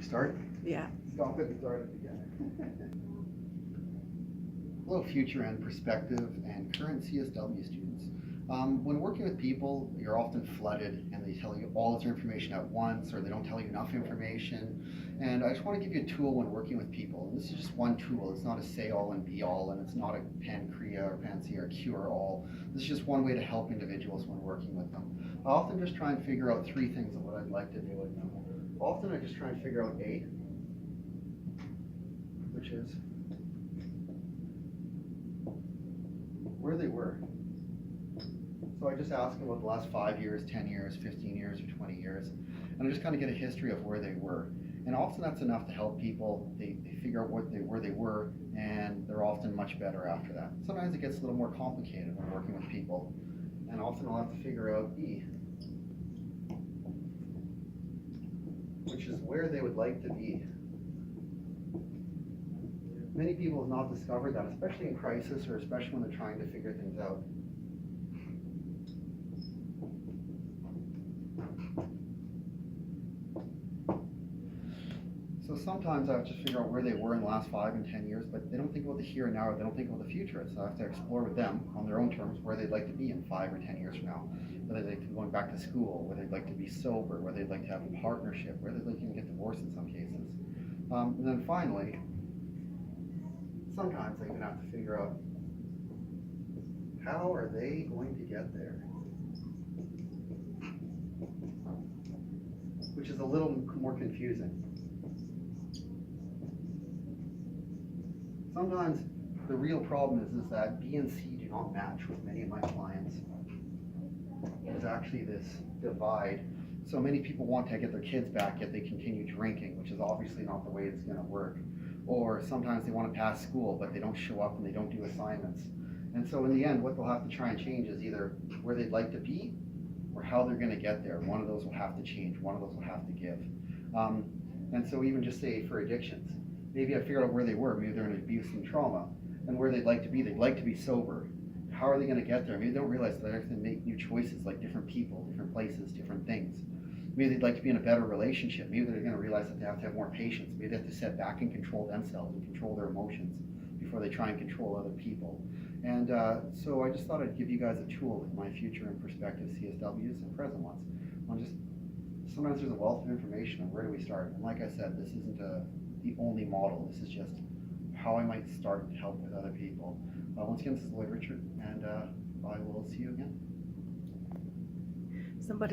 Start? Yeah. Stop it and start it again. Hello, future and prospective and current CSW students. When working with people, you're often flooded and they tell you all this information at once, or they don't tell you enough information. And I just want to give you a tool when working with people. And this is just one tool. It's not a say-all and be-all, and it's not a panacea or panacea or cure-all. This is just one way to help individuals when working with them. I often just try and figure out three things of what I'd like to do with them. Often I just try and figure out A, which is where they were. So I just ask them about the last 5 years, 10 years, 15 years, or 20 years, and I just kind of get a history of where they were. And often that's enough to help people. They figure out where they were, and they're often much better after that. Sometimes it gets a little more complicated when working with people, and often I'll have to figure out B, which is where they would like to be. Many people have not discovered that, especially in crisis or especially when they're trying to figure things out. So sometimes I have to figure out where they were in the last 5 and 10 years, but they don't think about the here and now, or they don't think about the future. So I have to explore with them on their own terms where they'd like to be in 5 or 10 years from now. Whether they'd like to be going back to school, whether they'd like to be sober, whether they'd like to have a partnership, whether they'd like to even get divorced in some cases. And then finally, sometimes I even have to figure out how are they going to get there? Which is a little more confusing. Sometimes the real problem is that B and C do not match with many of my clients. There's actually this divide. So many people want to get their kids back, yet they continue drinking, which is obviously not the way it's going to work. Or sometimes they want to pass school, but they don't show up and they don't do assignments. And so in the end, what they'll have to try and change is either where they'd like to be or how they're going to get there. One of those will have to change. One of those will have to give. And so even just say for addictions, maybe I figured out where they were. Maybe they're in abuse and trauma. And where they'd like to be, they'd like to be sober. How are they going to get there? Maybe they don't realize that they have to make new choices, like different people, different places, different things. Maybe they'd like to be in a better relationship. Maybe they're going to realize that they have to have more patience. Maybe they have to sit back and control themselves and control their emotions before they try and control other people. And so I just thought I'd give you guys a tool with my future and prospective CSWs and present ones. Sometimes there's a wealth of information on where do we start. And like I said, this isn't the only model. This is just how I might start to help with other people. Once again, this is Lloyd Richard, and I will see you again. Somebody